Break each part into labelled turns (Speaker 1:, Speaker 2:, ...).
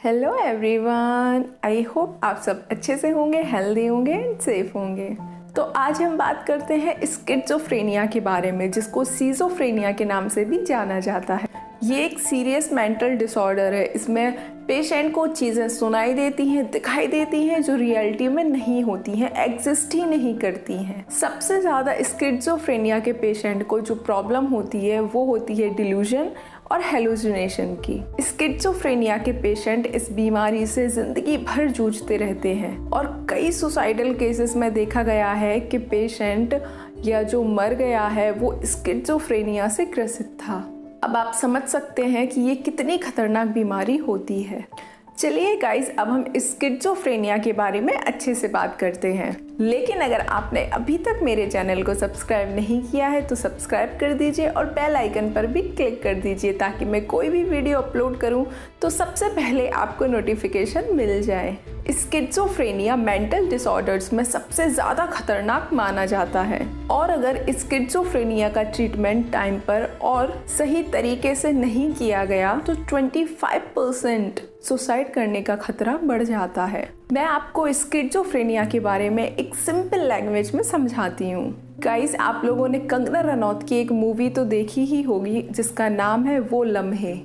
Speaker 1: Hello everyone, I hope आप सब अच्छे से होंगे, हेल्दी होंगे एंड सेफ होंगे। तो आज हम बात करते हैं स्किज़ोफ्रेनिया के बारे में, जिसको सीज़ोफ्रेनिया के नाम से भी जाना जाता है। ये एक सीरियस मेंटल डिसऑर्डर है। इसमें पेशेंट को चीज़ें सुनाई देती हैं, दिखाई देती हैं जो रियलिटी में नहीं होती हैं, एग्जिस्ट ही नहीं करती हैं। सबसे ज़्यादा स्किज़ोफ्रेनिया के पेशेंट को जो प्रॉब्लम होती है वो होती है डिल्यूजन और हेलुसिनेशन की। स्किज़ोफ्रेनिया के पेशेंट इस बीमारी से जिंदगी भर जूझते रहते हैं और कई सुसाइडल केसेस में देखा गया है कि पेशेंट या जो मर गया है वो स्किज़ोफ्रेनिया से ग्रसित था। अब आप समझ सकते हैं कि ये कितनी खतरनाक बीमारी होती है। चलिए गाइस, अब हम स्किज़ोफ्रेनिया के बारे में अच्छे से बात करते हैं। लेकिन अगर आपने अभी तक मेरे चैनल को सब्सक्राइब नहीं किया है तो सब्सक्राइब कर दीजिए और बेल आइकन पर भी क्लिक कर दीजिए ताकि मैं कोई भी वीडियो अपलोड करूं तो सबसे पहले आपको नोटिफिकेशन मिल जाए। स्किज़ोफ्रेनिया मेंटल डिसऑर्डर्स में सबसे ज़्यादा खतरनाक माना जाता है और अगर स्किज़ोफ्रेनिया का ट्रीटमेंट टाइम पर और सही तरीके से नहीं किया गया तो 25% सुसाइड करने का खतरा बढ़ जाता है। मैं आपको स्किज़ोफ्रेनिया के बारे में एक सिंपल लैंग्वेज में समझाती हूँ। गाइस, आप लोगों ने कंगना रनौत की एक मूवी तो देखी ही होगी जिसका नाम है वो लम्हे।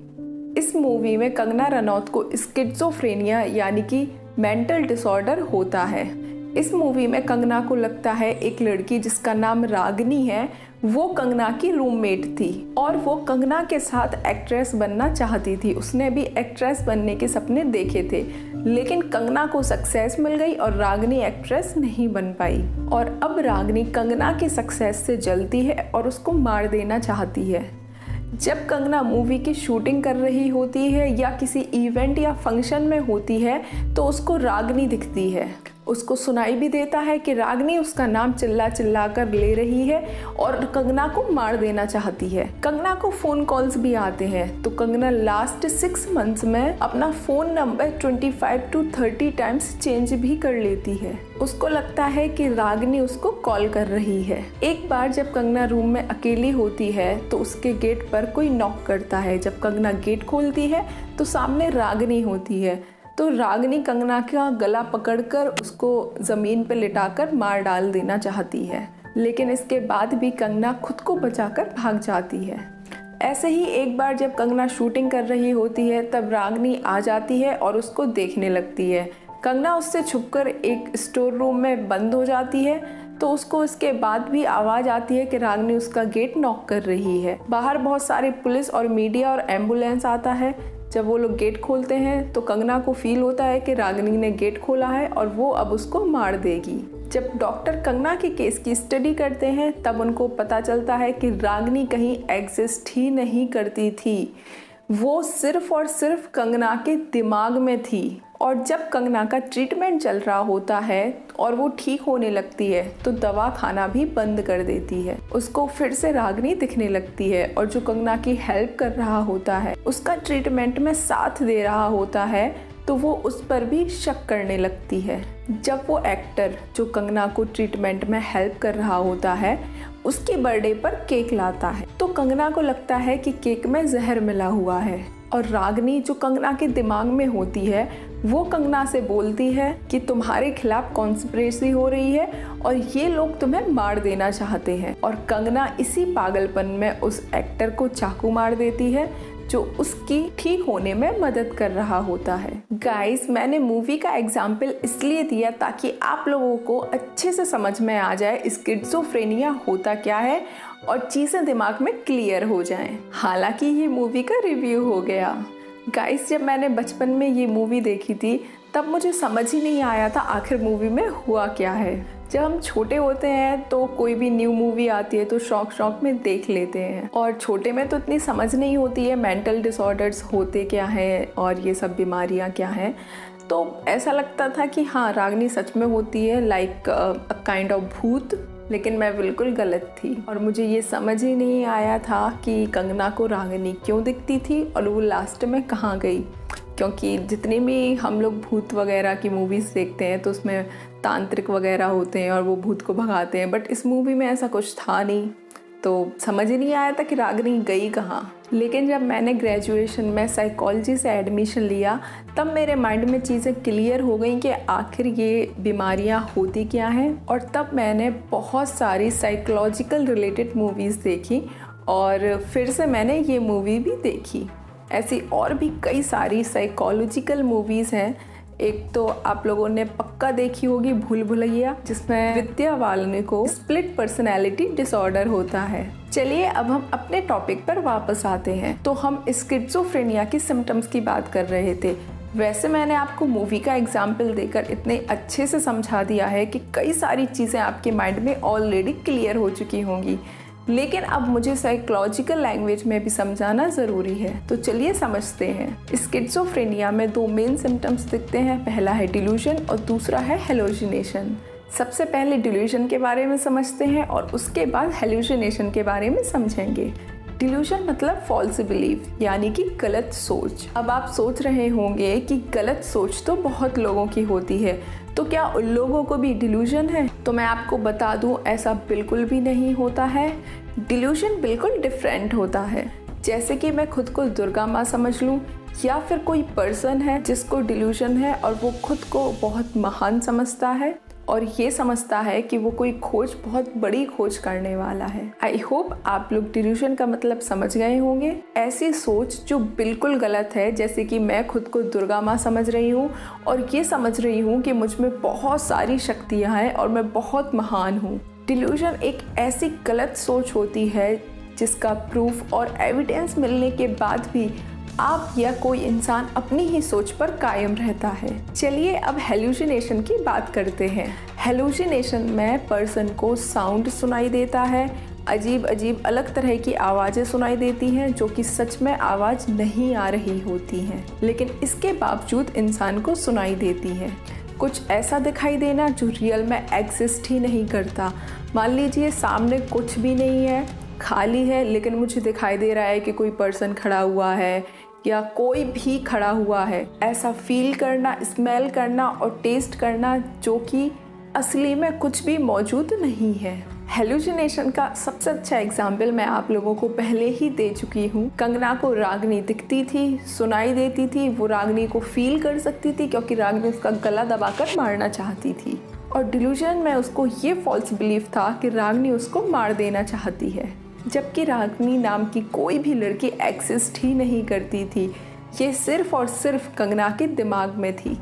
Speaker 1: इस मूवी में कंगना रनौत को स्किज़ोफ्रेनिया यानी कि मेंटल डिसऑर्डर होता है। इस मूवी में कंगना को लगता है एक लड़की जिसका नाम रागिनी है वो कंगना की रूममेट थी और वो कंगना के साथ एक्ट्रेस बनना चाहती थी। उसने भी एक्ट्रेस बनने के सपने देखे थे, लेकिन कंगना को सक्सेस मिल गई और रागिनी एक्ट्रेस नहीं बन पाई। और अब रागिनी कंगना की सक्सेस से जलती है और उसको मार देना चाहती है। जब कंगना मूवी की शूटिंग कर रही होती है या किसी इवेंट या फंक्शन में होती है तो उसको रागिनी दिखती है। उसको सुनाई भी देता है कि रागिनी उसका नाम चिल्ला चिल्ला कर ले रही है और कंगना को मार देना चाहती है। कंगना को फ़ोन कॉल्स भी आते हैं तो कंगना लास्ट 6 मंथ्स में अपना phone number 25 to 30 times change भी कर लेती है। उसको लगता है कि रागिनी उसको कॉल कर रही है। एक बार जब कंगना रूम में अकेली होती है तो उसके गेट पर कोई नॉक करता है। जब कंगना गेट खोलती है तो सामने रागिनी होती है। तो रागिनी कंगना का गला पकड़कर उसको ज़मीन पर लिटाकर मार डाल देना चाहती है, लेकिन इसके बाद भी कंगना खुद को बचाकर भाग जाती है। ऐसे ही एक बार जब कंगना शूटिंग कर रही होती है तब रागिनी आ जाती है और उसको देखने लगती है। कंगना उससे छुपकर एक स्टोर रूम में बंद हो जाती है तो उसको इसके बाद भी आवाज़ आती है कि रागिनी उसका गेट नॉक कर रही है। बाहर बहुत सारी पुलिस और मीडिया और एम्बुलेंस आता है। जब वो लोग गेट खोलते हैं तो कंगना को फील होता है कि रागिनी ने गेट खोला है और वो अब उसको मार देगी। जब डॉक्टर कंगना के केस की स्टडी करते हैं तब उनको पता चलता है कि रागिनी कहीं एग्जिस्ट ही नहीं करती थी, वो सिर्फ और सिर्फ कंगना के दिमाग में थी। और जब कंगना का ट्रीटमेंट चल रहा होता है और वो ठीक होने लगती है तो दवा खाना भी बंद कर देती है। उसको फिर से रागिनी दिखने लगती है और जो कंगना की हेल्प कर रहा होता है, उसका ट्रीटमेंट में साथ दे रहा होता है, तो वो उस पर भी शक करने लगती है। जब वो एक्टर जो कंगना को ट्रीटमेंट में हेल्प कर रहा होता है उसके बर्थडे पर केक लाता है तो कंगना को लगता है कि केक में जहर मिला हुआ है और रागिनी जो कंगना के दिमाग में होती है वो कंगना से बोलती है कि तुम्हारे खिलाफ कॉन्स्पिरेसी हो रही है और ये लोग तुम्हें मार देना चाहते हैं। और कंगना इसी पागलपन में उस एक्टर को चाकू मार देती है जो उसकी ठीक होने में मदद कर रहा होता है। गाइस, मैंने मूवी का एग्जाम्पल इसलिए दिया ताकि आप लोगों को अच्छे से समझ में आ जाए स्किज़ोफ्रेनिया होता क्या है और चीज़ें दिमाग में क्लियर हो जाएं। हालांकि ये मूवी का रिव्यू हो गया। गाइस, जब मैंने बचपन में ये मूवी देखी थी तब मुझे समझ ही नहीं आया था आखिर मूवी में हुआ क्या है। जब हम छोटे होते हैं तो कोई भी न्यू मूवी आती है तो शौक में देख लेते हैं और छोटे में तो इतनी समझ नहीं होती है मेंटल डिसऑर्डर्स होते क्या हैं और ये सब बीमारियां क्या हैं। तो ऐसा लगता था कि हाँ, रागिनी सच में होती है, लाइक अ काइंड ऑफ भूत। लेकिन मैं बिल्कुल गलत थी और मुझे ये समझ ही नहीं आया था कि कंगना को रागिनी क्यों दिखती थी और वो लास्ट में कहाँ गई। क्योंकि जितने भी हम लोग भूत वगैरह की मूवीज़ देखते हैं तो उसमें तांत्रिक वगैरह होते हैं और वो भूत को भगाते हैं, बट इस मूवी में ऐसा कुछ था नहीं। तो समझ ही नहीं आया था कि रागिनी गई कहाँ। लेकिन जब मैंने ग्रेजुएशन में साइकोलॉजी से एडमिशन लिया तब मेरे माइंड में चीज़ें क्लियर हो गई कि आखिर ये बीमारियाँ होती क्या हैं। और तब मैंने बहुत सारी साइकोलॉजिकल रिलेटेड मूवीज़ देखी और फिर से मैंने ये मूवी भी देखी। ऐसी और भी कई सारी साइकोलॉजिकल मूवीज़ हैं। एक तो आप लोगों ने पक्का देखी होगी भूल भुलैया, जिसमें विद्या बालन को स्प्लिट पर्सनैलिटी डिसऑर्डर होता है। चलिए अब हम अपने टॉपिक पर वापस आते हैं। तो हम स्किज़ोफ्रेनिया की सिम्टम्स की बात कर रहे थे। वैसे मैंने आपको मूवी का एग्जाम्पल देकर इतने अच्छे से समझा दिया है कि कई सारी चीज़ें आपके माइंड में ऑलरेडी क्लियर हो चुकी होंगी, लेकिन अब मुझे साइकोलॉजिकल लैंग्वेज में भी समझाना ज़रूरी है। तो चलिए समझते हैं। स्किज़ोफ्रेनिया में दो मेन सिम्टम्स दिखते हैं, पहला है डिल्यूजन और दूसरा है हेलुसिनेशन। सबसे पहले डिल्यूजन के बारे में समझते हैं और उसके बाद हेलुसिनेशन के बारे में समझेंगे। डिल्यूजन मतलब फॉल्स बिलीफ, यानी कि गलत सोच। अब आप सोच रहे होंगे कि गलत सोच तो बहुत लोगों की होती है, तो क्या उन लोगों को भी डिल्यूजन है? तो मैं आपको बता दूं, ऐसा बिल्कुल भी नहीं होता है। डिल्यूजन बिल्कुल डिफरेंट होता है। जैसे कि मैं खुद को दुर्गा माँ समझ लूं, या फिर कोई पर्सन है जिसको डिल्यूजन है और वो खुद को बहुत महान समझता है और ये समझता है कि वो कोई खोज, बहुत बड़ी खोज करने वाला है। आई होप आप लोग डिल्यूजन का मतलब समझ गए होंगे। ऐसी सोच जो बिल्कुल गलत है, जैसे कि मैं खुद को दुर्गा माँ समझ रही हूँ और ये समझ रही हूँ कि मुझ में बहुत सारी शक्तियाँ हैं और मैं बहुत महान हूँ। डिल्यूजन एक ऐसी गलत सोच होती है जिसका प्रूफ और एविडेंस मिलने के बाद भी आप या कोई इंसान अपनी ही सोच पर कायम रहता है। चलिए अब हेलुसिनेशन की बात करते हैं। हेलुसिनेशन में पर्सन को साउंड सुनाई देता है, अजीब अजीब अलग तरह की आवाज़ें सुनाई देती हैं जो कि सच में आवाज़ नहीं आ रही होती हैं, लेकिन इसके बावजूद इंसान को सुनाई देती हैं। कुछ ऐसा दिखाई देना जो रियल में एग्जिस्ट ही नहीं करता। मान लीजिए सामने कुछ भी नहीं है, खाली है, लेकिन मुझे दिखाई दे रहा है कि कोई पर्सन खड़ा हुआ है या कोई भी खड़ा हुआ है। ऐसा फील करना, स्मेल करना और टेस्ट करना जो कि असली में कुछ भी मौजूद नहीं है। हेलुसिनेशन का सबसे अच्छा एग्जाम्पल मैं आप लोगों को पहले ही दे चुकी हूँ। कंगना को रागिनी दिखती थी, सुनाई देती थी, वो रागिनी को फील कर सकती थी क्योंकि रागिनी उसका गला दबाकर मारना चाहती थी। और डिल्यूजन में उसको ये फॉल्स बिलीफ था कि रागिनी उसको मार देना चाहती है, जबकि रागिनी नाम की कोई भी लड़की एग्जिस्ट ही नहीं करती थी। ये सिर्फ और सिर्फ कंगना के दिमाग में थी।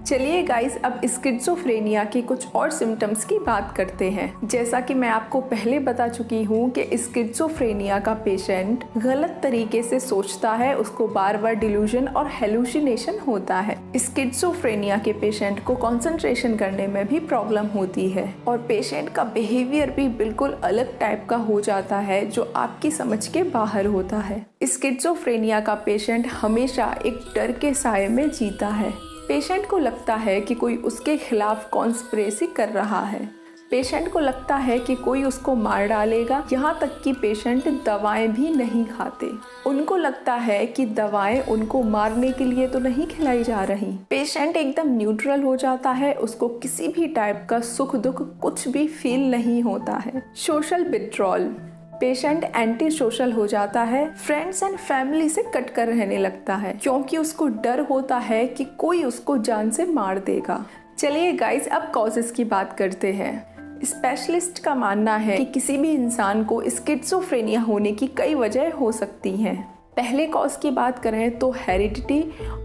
Speaker 1: चलिए गाइस, अब स्किज़ोफ्रेनिया के कुछ और सिम्टम्स की बात करते हैं। जैसा कि मैं आपको पहले बता चुकी हूँ कि स्किज़ोफ्रेनिया का पेशेंट गलत तरीके से सोचता है, उसको बार बार डिल्यूजन और हेलुसिनेशन होता है। स्किज़ोफ्रेनिया के पेशेंट को कंसंट्रेशन करने में भी प्रॉब्लम होती है और पेशेंट का बिहेवियर भी बिल्कुल अलग टाइप का हो जाता है जो आपकी समझ के बाहर होता है। स्किज़ोफ्रेनिया का पेशेंट हमेशा एक डर के साए में जीता है। पेशेंट को लगता है कि कोई उसके खिलाफ कॉन्स्पिरेसी कर रहा है। पेशेंट को लगता है कि कोई उसको मार डालेगा। यहाँ तक कि पेशेंट दवाएं भी नहीं खाते। उनको लगता है कि दवाएं उनको मारने के लिए तो नहीं खिलाई जा रही। पेशेंट एकदम न्यूट्रल हो जाता है, उसको किसी भी टाइप का सुख दुख कुछ भी फील नहीं होता है। Social withdrawal, patient anti social हो जाता है, फ्रेंड्स एंड फैमिली से कट कर रहने लगता है क्योंकि उसको डर होता है कि कोई उसको जान से मार देगा। चलिए गाइस, अब कॉजेस की बात करते हैं। स्पेशलिस्ट का मानना है कि किसी भी इंसान को स्किज़ोफ्रेनिया होने की कई वजह हो सकती हैं। पहले कॉज की बात करें तो हेरिडिटी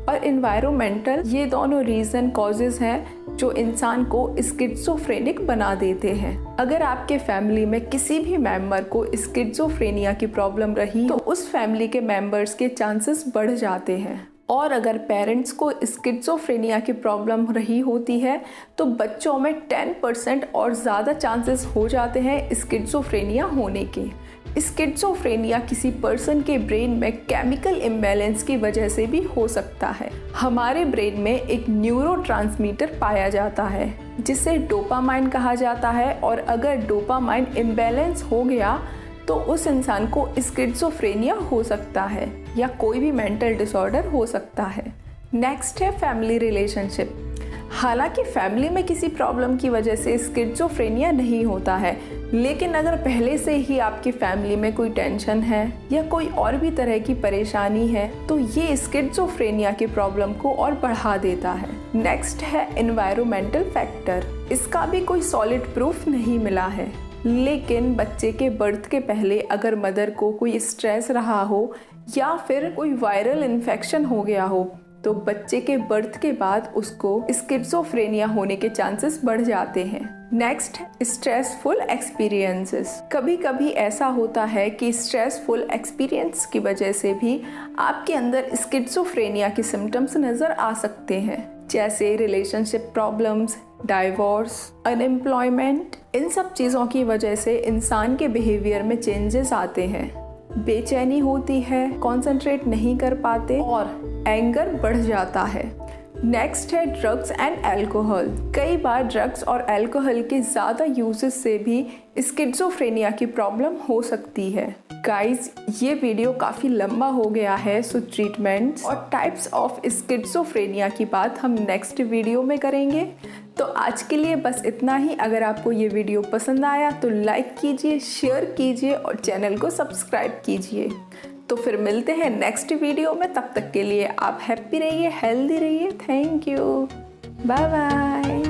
Speaker 1: और एनवायरमेंटल, ये दोनों रीज़न कॉजेज़ हैं जो इंसान को स्किज़ोफ्रेनिक बना देते हैं। अगर आपके फैमिली में किसी भी मेंबर को स्किज़ोफ्रेनिया की प्रॉब्लम रही तो उस फैमिली के मेंबर्स के चांसेस बढ़ जाते हैं। और अगर पेरेंट्स को स्किज़ोफ्रेनिया की प्रॉब्लम रही होती है तो बच्चों में 10% और ज़्यादा चांसेस हो जाते हैं स्किज़ोफ्रेनिया होने के। स्किज़ोफ्रेनिया किसी पर्सन के ब्रेन में केमिकल इम्बैलेंस की वजह से भी हो सकता है। हमारे ब्रेन में एक न्यूरोट्रांसमीटर पाया जाता है जिसे डोपामाइन कहा जाता है, और अगर डोपामाइन इम्बैलेंस हो गया तो उस इंसान को स्किज़ोफ्रेनिया हो सकता है या कोई भी मेंटल डिसऑर्डर हो सकता है। नेक्स्ट है फैमिली रिलेशनशिप। हालांकि फैमिली में किसी प्रॉब्लम की वजह से स्किज़ोफ्रेनिया नहीं होता है, लेकिन अगर पहले से ही आपकी फैमिली में कोई टेंशन है या कोई और भी तरह की परेशानी है तो ये स्किज़ोफ्रेनिया की प्रॉब्लम को और बढ़ा देता है। नेक्स्ट है एनवायरमेंटल फैक्टर। इसका भी कोई सॉलिड प्रूफ नहीं मिला है, लेकिन बच्चे के बर्थ के पहले अगर मदर को कोई स्ट्रेस रहा हो या फिर कोई वायरल इन्फेक्शन हो गया हो तो बच्चे के बर्थ के बाद उसको स्किज़ोफ्रेनिया होने के चांसेस बढ़ जाते हैं। Next, stressful experiences. कभी कभी ऐसा होता है कि स्ट्रेसफुल एक्सपीरियंस की वजह से भी आपके अंदर स्किज़ोफ्रेनिया के सिम्टम्स नज़र आ सकते हैं, जैसे रिलेशनशिप प्रॉब्लम्स, डाइवोर्स, अनएम्प्लॉयमेंट। इन सब चीज़ों की वजह से इंसान के बिहेवियर में चेंजेस आते हैं, बेचैनी होती है, कंसंट्रेट नहीं कर पाते और एंगर बढ़ जाता है। नेक्स्ट है ड्रग्स एंड अल्कोहल। कई बार ड्रग्स और अल्कोहल के ज़्यादा यूजेस से भी स्किज़ोफ्रेनिया की प्रॉब्लम हो सकती है। गाइस, ये वीडियो काफ़ी लंबा हो गया है, सो ट्रीटमेंट्स और टाइप्स ऑफ स्किज़ोफ्रेनिया की बात हम नेक्स्ट वीडियो में करेंगे। तो आज के लिए बस इतना ही। अगर आपको ये वीडियो पसंद आया तो लाइक कीजिए, शेयर कीजिए और चैनल को सब्सक्राइब कीजिए। तो फिर मिलते हैं नेक्स्ट वीडियो में। तब तक के लिए आप हैप्पी रहिए, हेल्दी रहिए। Thank you, bye bye.